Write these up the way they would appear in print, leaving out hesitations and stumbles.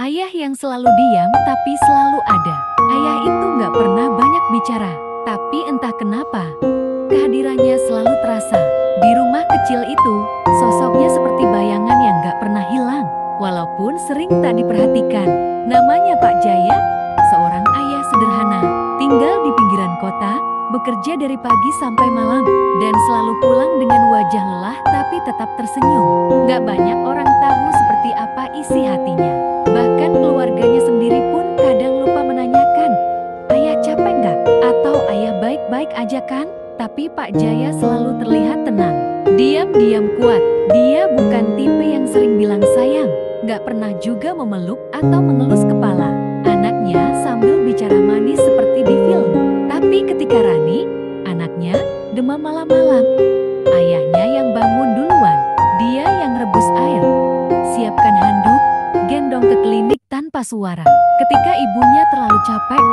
Ayah yang selalu diam tapi selalu ada. Ayah itu nggak pernah banyak bicara, tapi entah kenapa, kehadirannya selalu terasa. Di rumah kecil itu, sosoknya seperti bayangan yang nggak pernah hilang, walaupun sering tak diperhatikan. Namanya Pak Jaya, seorang ayah sederhana, tinggal di pinggiran kota, bekerja dari pagi sampai malam, dan selalu pulang dengan wajah lelah tapi tetap tersenyum. Nggak banyak orang tahu seperti apa isi hatinya. Bahkan keluarganya sendiri pun kadang lupa menanyakan, "Ayah capek nggak?" Atau "Ayah baik-baik aja kan?" Tapi Pak Jaya selalu terlihat tenang. Diam-diam kuat. Dia bukan tipe yang sering bilang sayang. Nggak pernah juga memeluk atau mengelus kepala anaknya sambil bicara manis seperti di film. Tapi ketika Rani, anaknya, demam malam-malam, ayahnya yang bangun duluan. Dia yang rebus air, siapkan handuk, gendong ke klinik tanpa suara. Ketika ibunya terlalu capek,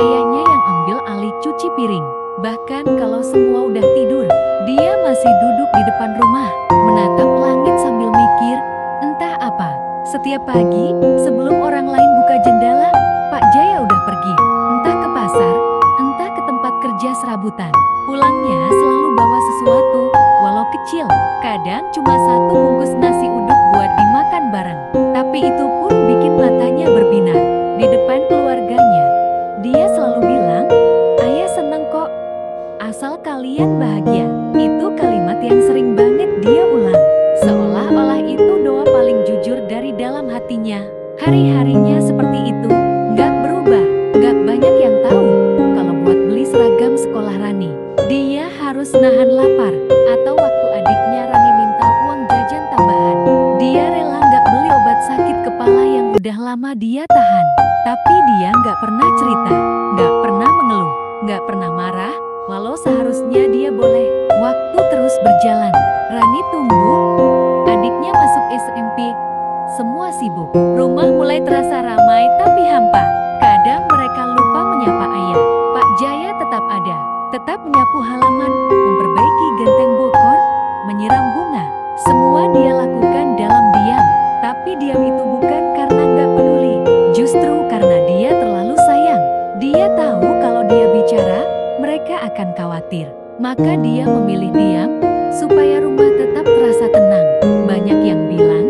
ayahnya yang ambil alih cuci piring. Bahkan kalau semua udah tidur, dia masih duduk di depan rumah, menatap langit sambil mikir, entah apa. Setiap pagi, sebelum orang lain buka jendela, Pak Jaya udah pergi. Entah ke pasar, entah ke tempat kerja serabutan. Pulangnya selalu bawa sesuatu, walau kecil. Kadang cuma satu bungkus nasi uduk buat dimakan bareng. Tapi itu pun bikin matanya berbinar. Di depan keluarganya, dia selalu bilang, "Ayah seneng kok, asal kalian bahagia." Itu kalimat yang sering banget dia ulang, seolah-olah itu doa paling jujur dari dalam hatinya. Hari-harinya seperti itu, nggak berubah. Nggak banyak yang tahu kalau buat beli seragam sekolah Rani, dia harus nahan lapar. Atau waktu adiknya Rani minta uang jajan tambahan, dia rela nggak beli obat sakit kepala yang udah lama dia tahan. Tapi dia nggak pernah cerita, nggak pernah mengeluh, nggak pernah marah, walau seharusnya dia boleh. Waktu terus berjalan. Rani tumbuh, adiknya masuk SMP, semua sibuk. Rumah mulai terasa ramai tapi hampa. Kadang mereka lupa menyapa ayah. Pak Jaya tetap ada, tetap menyapu halaman, memperbaiki genteng bokor, menyiram bunga. Semua dia lakukan dalam diam. Tapi diam itu bukan karena nggak peduli, justru karena dia terlalu sayang. Dia tahu kalau dia bicara, mereka akan khawatir. Maka dia memilih diam, supaya rumah tetap terasa tenang. Banyak yang bilang,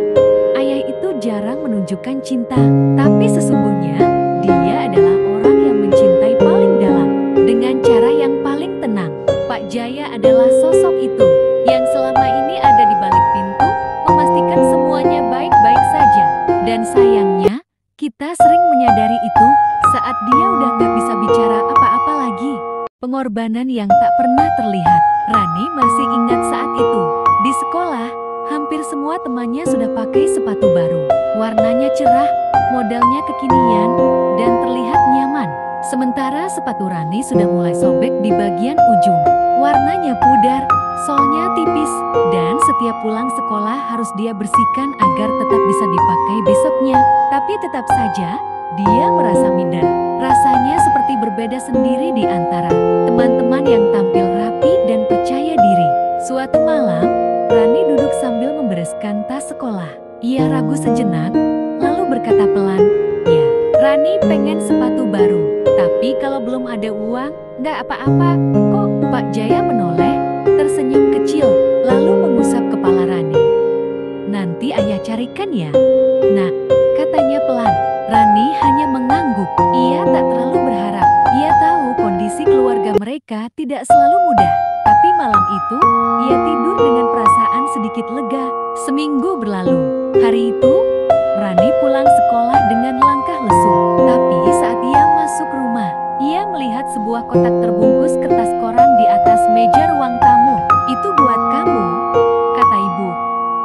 ayah itu jarang menunjukkan cinta, tapi sesungguhnya, dia adalah orang yang mencintai paling dalam, dengan cara yang paling tenang. Pak Jaya adalah sosok itu, yang selama ini ada di balik pintu, memastikan semuanya baik-baik saja. Dan sayangnya, kita sering menyadari itu, saat dia udah gak bisa bicara apa-apa lagi. Pengorbanan yang tak pernah terlihat. Rani masih ingat saat itu. Di sekolah, hampir semua temannya sudah pakai sepatu baru. Warnanya cerah, modelnya kekinian, dan terlihat nyaman. Sementara sepatu Rani sudah mulai sobek di bagian ujung. Warnanya pudar, solnya tipis, dan setiap pulang sekolah harus dia bersihkan agar tetap bisa dipakai besoknya. Tapi tetap saja, dia merasa minder. Rasanya seperti berbeda sendiri di antara teman-teman yang tampil rapi dan percaya diri. Suatu malam, Rani duduk sambil membereskan tas sekolah. Ia ragu sejenak, lalu berkata pelan, "Ya, Rani pengen sepatu baru. Tapi kalau belum ada uang, nggak apa-apa kok." Pak Jaya menoleh, tersenyum kecil, lalu mengusap kepala Rani. "Nanti ayah carikan ya, Nak," katanya pelan. Rani hanya mengangguk. Ia tak terlalu berharap. Ia tahu kondisi keluarga mereka tidak selalu mudah. Tapi malam itu, ia tidur dengan perasaan sedikit lega. Seminggu berlalu. Hari itu, Rani pulang sekolah dengan langkah lesu. Tapi saat ia masuk rumah, ia melihat sebuah kotak terbungkus kertas koran di atas meja ruang tamu. "Itu buat kamu," kata ibu.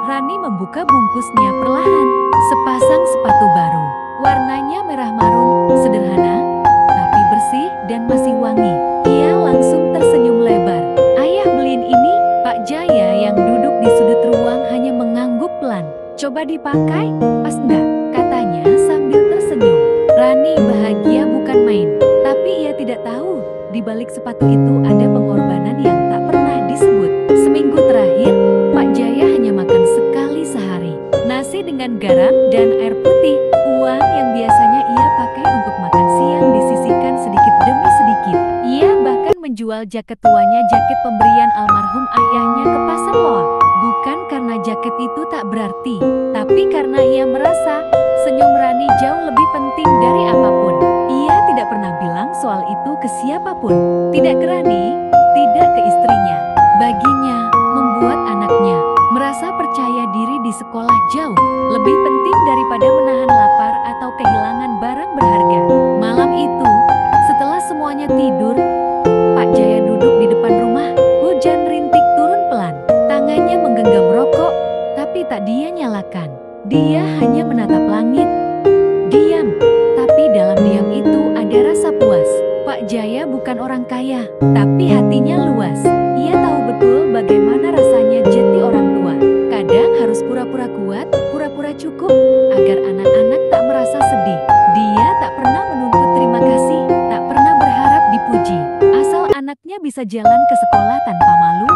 Rani membuka bungkusnya perlahan. Sepasang sepatu baru. Warnanya merah marun, sederhana, tapi bersih dan masih wangi. Ia langsung tersenyum lebar. "Ayah beliin ini." Pak Jaya yang duduk di sudut ruang hanya mengangguk pelan. "Coba dipakai, pas enggak?" katanya sambil tersenyum. Rani bahagia bukan main, tapi ia tidak tahu, di balik sepatu itu ada pengorbanan yang tak pernah disebut. Seminggu terakhir, Pak Jaya hanya makan sekali sehari. Nasi dengan garam dan air putih. menjual jaket tuanya, jaket pemberian almarhum ayahnya ke pasar loak. Bukan karena jaket itu tak berarti, tapi karena ia merasa senyum Rani jauh lebih penting dari apapun. Ia tidak pernah bilang soal itu ke siapapun. Tidak ke Rani, tidak ke istrinya. Baginya, membuat anaknya merasa percaya diri di sekolah jauh lebih penting daripada menahan lapar atau kehilangan barang berharga. Malam itu, setelah semuanya tidur, Pak Jaya duduk di depan rumah. Hujan rintik turun pelan. Tangannya menggenggam rokok, tapi tak dia nyalakan. Dia hanya menatap langit. Diam, tapi dalam diam itu ada rasa puas. Pak Jaya bukan orang kaya, tapi hatinya luas. Ia tahu betul bagaimana rasanya jadi orang tua. Kadang harus pura-pura kuat, pura-pura cukup, agar anak-anak tak merasa sedih. Dia tak pernah menuntut terima kasih, tak pernah berharap dipuji. Asal anaknya bisa jalan ke sekolah tanpa malu,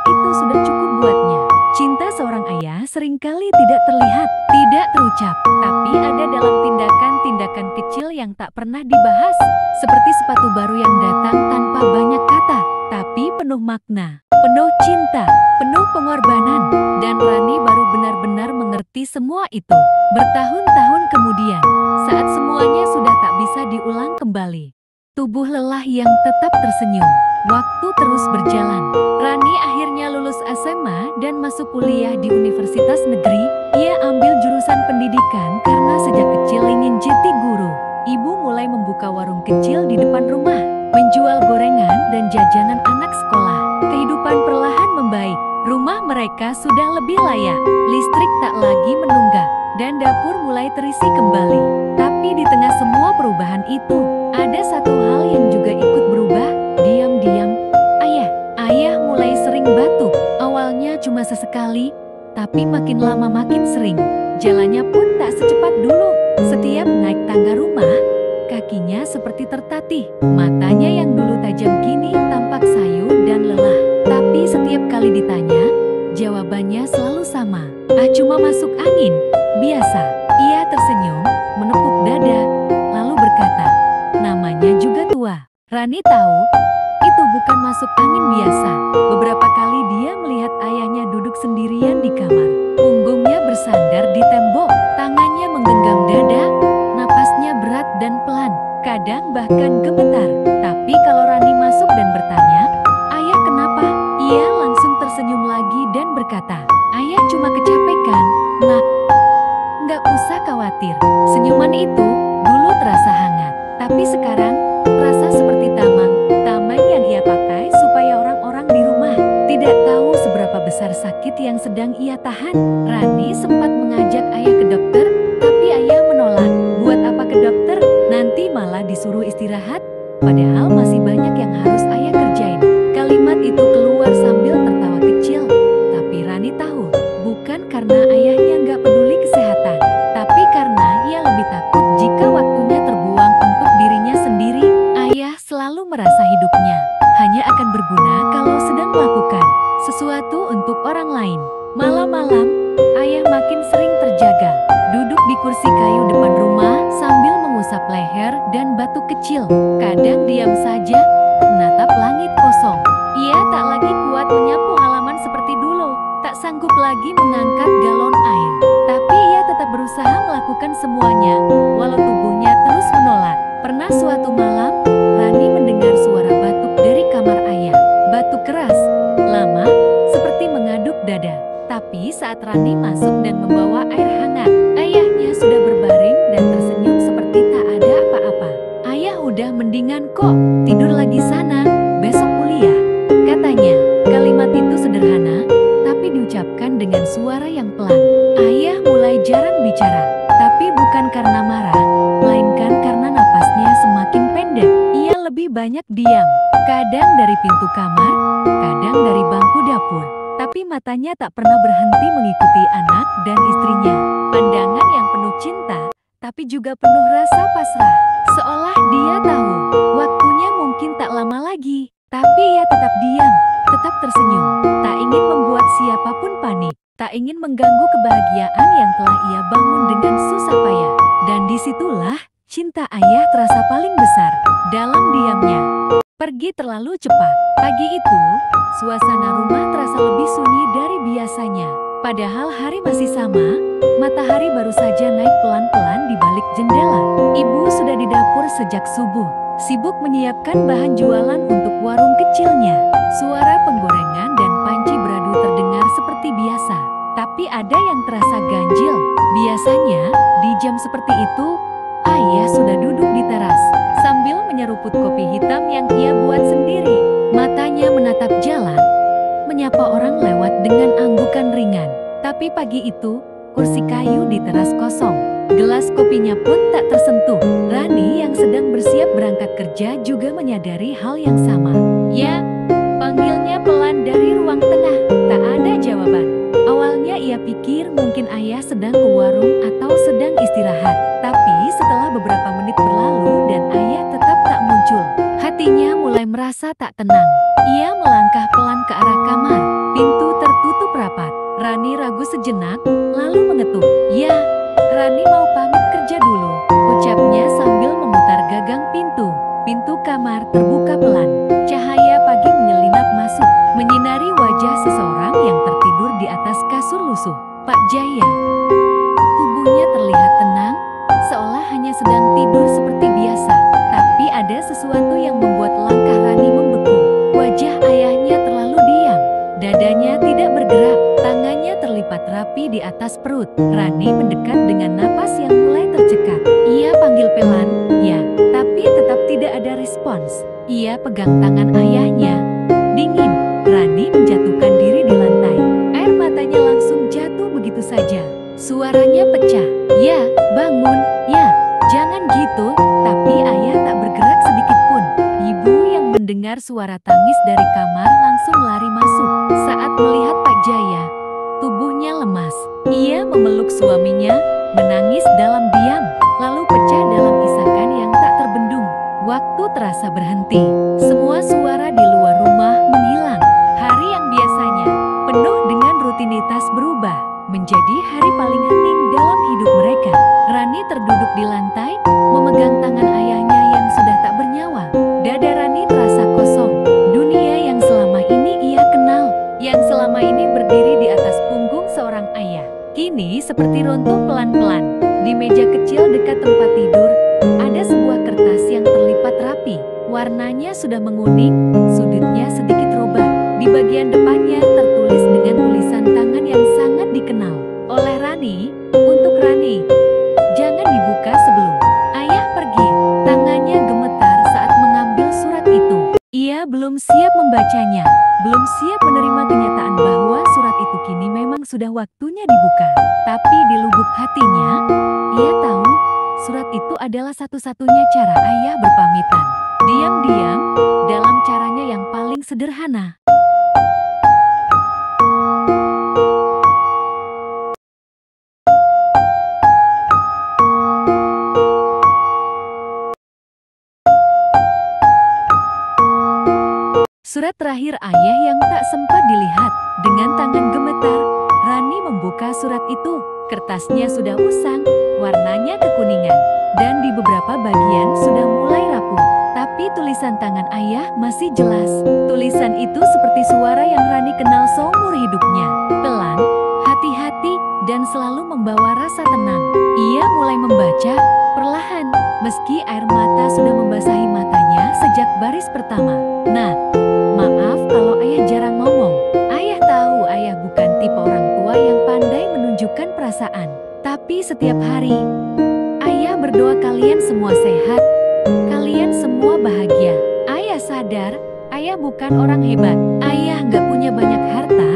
itu sudah cukup buatnya. Cinta seorang ayah seringkali tidak terlihat, tidak terucap, tapi ada dalam tindakan-tindakan kecil yang tak pernah dibahas. Seperti sepatu baru yang datang tanpa banyak kata, tapi penuh makna, penuh cinta, penuh pengorbanan. Dan Rani baru benar-benar mengerti semua itu bertahun-tahun kemudian, saat semuanya sudah tak bisa diulang kembali. Tubuh lelah yang tetap tersenyum. Waktu terus berjalan. Rani akhirnya lulus SMA dan masuk kuliah di Universitas Negeri. Ia ambil jurusan pendidikan karena sejak kecil ingin jadi guru. Ibu mulai membuka warung kecil di depan rumah, menjual gorengan dan jajanan anak sekolah. Kehidupan perlahan membaik. Rumah mereka sudah lebih layak, listrik tak lagi menunggak, dan dapur mulai terisi kembali. Tapi di tengah semua perubahan itu, ada satu hal yang juga ikut berubah. Diam-diam, ayah mulai sering batuk. Awalnya cuma sesekali, tapi makin lama makin sering. Jalannya pun tak secepat dulu. Setiap naik tangga rumah, kakinya seperti tertatih. Matanya yang dulu tajam kini tampak sayu dan lelah. Tapi setiap kali ditanya, jawabannya selalu sama. Cuma masuk angin. Biasa. Ia tersenyum, menepuk dada, lalu berkata, namanya juga tua. Rani tahu, itu bukan masuk angin biasa. Beberapa kali dia melihat ayahnya duduk sendirian di kamar. Punggungnya bersandar di tembok, tangannya menggenggam dada, napasnya berat dan pelan, kadang bahkan gemetar. Tapi kalau Rani masuk dan bertanya, ayah kenapa? Ia langsung tersenyum lagi dan berkata, ayah cuma kecapekan, nak. Nggak usah khawatir. Senyuman itu dulu terasa hangat, tapi sekarang terasa seperti tameng yang ia pakai supaya orang-orang di rumah tidak tahu seberapa besar sakit yang sedang ia tahan. Rani sempat mengajak ayah ke dokter, tapi ayah menolak. Buat apa ke dokter? Nanti malah disuruh istirahat, padahal masih banyak yang harus ayah kerjain. Kalimat itu keluar sambil tertawa kecil, tapi Rani tahu, bukan karena ayahnya nggak peduli kesehatan, tapi karena ia lebih takut jika waktunya terbuang untuk dirinya sendiri. Ayah selalu merasa hidupnya hanya akan berguna kalau sedang melakukan sesuatu untuk orang lain. Malam-malam, ayah makin sering terjaga, duduk di kursi kayu depan rumah sambil mengusap leher dan batu kecil. Kadang diam saja, menatap langit kosong. Ia tak lagi kuat menyapu halaman seperti dulu, tak sanggup lagi mengangkat galon air. Tapi ia tetap berusaha melakukan semuanya, walau tubuhnya terus menolak. Pernah suatu malam, Rani mendengar suara batuk dari kamar ayah. Batuk keras, lama, seperti mengaduk dada. Tapi saat Rani masuk dan membawa air hangat, ayahnya sudah berbaring dan tersenyum seperti tak ada apa-apa. Ayah udah mendingan kok, tidur lagi sana, besok kuliah, katanya. Kalimat itu sederhana, tapi diucapkan dengan suara yang pelan. Ayah mulai jarang bicara, tapi bukan karena marah, melainkan karena napasnya semakin pendek. Ia lebih banyak diam, kadang dari pintu kamar, kadang dari bangku dapur. Tapi matanya tak pernah berhenti mengikuti anak dan istrinya. Pandangan yang penuh cinta, tapi juga penuh rasa pasrah. Seolah dia tahu, waktunya mungkin tak lama lagi. Tapi ia tetap diam, tetap tersenyum. Tak ingin membuat siapapun panik. Tak ingin mengganggu kebahagiaan yang telah ia bangun dengan susah payah. Dan disitulah cinta ayah terasa paling besar, dalam diamnya. pergi terlalu cepat. Pagi itu, suasana rumah terasa lebih sunyi dari biasanya. Padahal hari masih sama, matahari baru saja naik pelan-pelan di balik jendela. Ibu sudah di dapur sejak subuh, sibuk menyiapkan bahan jualan untuk warung kecilnya. Suara penggorengan dan panci beradu terdengar seperti biasa, tapi ada yang terasa ganjil. Biasanya, di jam seperti itu, ayah sudah duduk di teras, sambil menyeruput kopi hitam yang ia buat sendiri. Matanya menatap jalan, menyapa orang lewat dengan anggukan ringan. Tapi pagi itu, kursi kayu di teras kosong. Gelas kopinya pun tak tersentuh. Rani yang sedang bersiap berangkat kerja juga menyadari hal yang sama. Ya, panggilnya pelan dari ruang tengah. Tak ada jawaban. Awalnya ia pikir mungkin ayah sedang ke warung atau sedang istirahat. Tapi setelah beberapa menit berlalu dan ayah tetap tak muncul, hatinya mulai merasa tak tenang. Ia melangkah pelan ke arah kamar. Pintu tertutup rapat. Rani ragu sejenak, lalu mengetuk. Ya, Rani mau pamit kerja dulu, ucapnya sambil memutar gagang pintu. Pintu kamar terbuka pelan. Cahaya pagi menyelinap masuk, menyinari wajah seseorang yang tertidur di atas kasur lusuh. Pak Jaya. Tubuhnya terlihat tenang, seolah hanya sedang tidur seperti biasa. Tapi ada sesuatu yang membuat langkah Rani membeku. Wajah ayahnya terlalu diam, dadanya tidak bergerak. Tangannya terlipat rapi di atas perut. Rani mendekat dengan napas yang mulai tercekat. Ia panggil pelan, ya, tapi tetap tidak ada respons. Ia pegang tangan ayahnya. Dingin. Rani menjatuhkan diri di lantai. Air matanya langsung jatuh begitu saja. Suaranya pecah. Ya, bangun, ya, jangan gitu. Tapi ayah tak bergerak sedikit pun. Ibu yang mendengar suara tangis dari kamar langsung lari masuk. Saat melihat Pak Jaya, tubuhnya lemas. Ia memeluk suaminya, menangis dalam diam, lalu pecah dalam isakan yang tak terbendung. Waktu terasa berhenti. Semua suara di luar rumah menghilang. Hari yang biasanya penuh dengan rutinitas berubah menjadi hari paling hening dalam hidup mereka. Rani terduduk di lantai, memegang tangan ayahnya yang sudah tak bernyawa. Dada Rani terasa kosong. Dunia yang selama ini ia kenal, yang selama ini berdiri di atas punggung seorang ayah, kini seperti runtuh pelan-pelan. Di meja kecil dekat tempat tidur, ada sebuah kertas yang terlipat rapi. Warnanya sudah menguning, sudutnya sedikit robek. Di bagian depannya tertulis dengan tulisan tangan yang sangat dikenal. Oleh Rani, untuk Rani. Jangan dibuka sebelum ayah pergi. Tangannya gemetar saat mengambil surat itu. Ia belum siap membacanya, belum siap menerima kenyataan bahwa surat itu kini memang sudah waktunya dibuka. Tapi di lubuk hatinya, ia tahu surat itu adalah satu-satunya cara ayah berpamitan. Diam-diam, dalam caranya yang paling sederhana. Surat terakhir ayah yang tak sempat dilihat. Dengan tangan gemetar, Rani membuka surat itu. Kertasnya sudah usang, warnanya kekuningan, dan di beberapa bagian sudah mulai rapuh. Tapi tulisan tangan ayah masih jelas. Tulisan itu seperti suara yang Rani kenal seumur hidupnya. Pelan, hati-hati, dan selalu membawa rasa tenang. Ia mulai membaca, perlahan, meski air mata sudah membasahi matanya sejak baris pertama. Nah, maaf kalau ayah jarang ngomong. Ayah tahu ayah bukan tipe orang tua yang pandai menunjukkan perasaan. Tapi setiap hari, ayah berdoa kalian semua sehat, kalian semua bahagia. Ayah sadar, ayah bukan orang hebat. Ayah nggak punya banyak harta,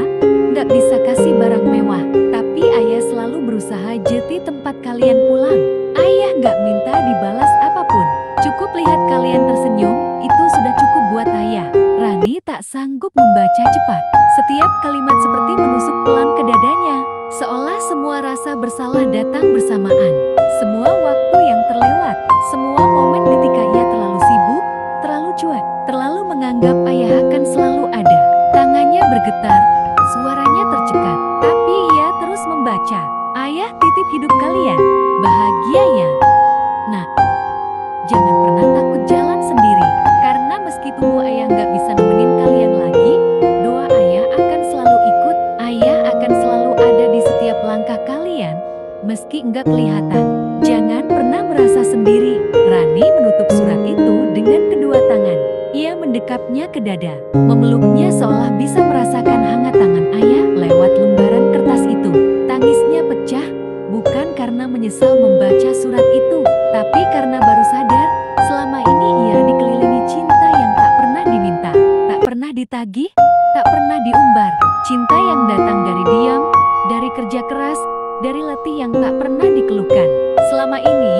nggak bisa kasih barang mewah. Tapi ayah selalu berusaha jeti tempat kalian pulang. Ayah nggak minta dibalas apapun. Cukup lihat kalian tersenyum, itu sudah cukup buat ayah. Rani tak sanggup membaca cepat. Setiap kalimat seperti menusuk pelan ke dadanya, seolah semua rasa bersalah datang bersamaan. Semua waktu yang terlewat, semua momen ketika ia terlalu sibuk, terlalu cuek, terlalu menganggap ayah akan selalu ada. Tangannya bergetar, suaranya tercekat, tapi ia terus membaca. Ayah titip hidup kalian, bahagia ya. Nah, jangan pernah takut jalan sendiri, karena meski tubuh tidak kelihatan. Jangan pernah merasa sendiri. Rani menutup surat itu dengan kedua tangan. Ia mendekapnya ke dada, memeluknya seolah bisa merasakan hangat tangan ayah lewat lembaran kertas itu. Tangisnya pecah, bukan karena menyesal membaca surat itu, tapi karena baru sadar, selama ini ia dikelilingi cinta yang tak pernah diminta, tak pernah ditagih, tak pernah diumbar. Cinta yang datang dari diam, dari kerja keras, dari letih yang tak pernah dikeluhkan. Selama ini,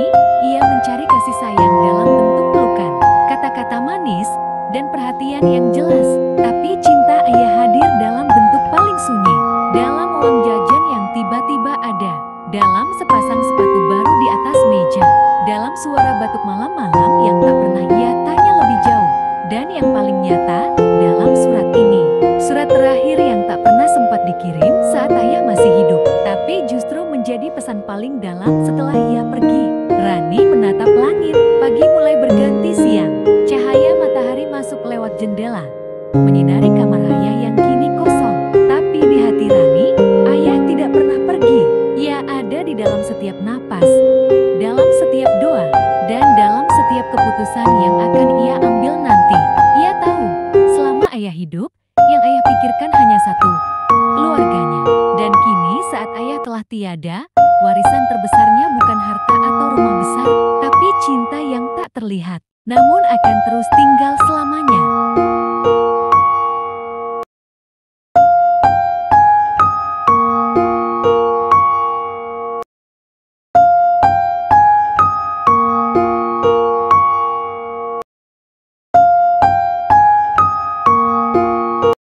ia mencari kasih sayang dalam bentuk pelukan, kata-kata manis, dan perhatian yang jelas. Tapi cinta ayah hadir dalam bentuk paling sunyi, dalam uang jajan yang tiba-tiba ada, dalam sepasang sepatu baru di atas meja, dalam suara batuk malam-malam yang tak pernah ia tanya lebih jauh, dan yang paling nyata, dalam surat ini. Surat terakhir yang tak pernah sempat dikirim saat ayah masih hidup, tapi justru menjadi pesan paling dalam setelah ia pergi. Rani menatap langit, pagi mulai berganti siang. Cahaya matahari masuk lewat jendela, menyinari kamar ayah yang kini kosong. Tapi di hati Rani, ayah tidak pernah pergi. Ia ada di dalam setiap napas, dalam setiap doa, dan dalam setiap keputusan yang akan ia ambil nanti. Ia tahu, selama ayah hidup, yang ayah pikirkan hanya satu, keluarganya. Dan kini saat ayah telah tiada, warisan terbesarnya bukan harta atau rumah besar, tapi cinta yang tak terlihat, namun akan terus tinggal selamanya.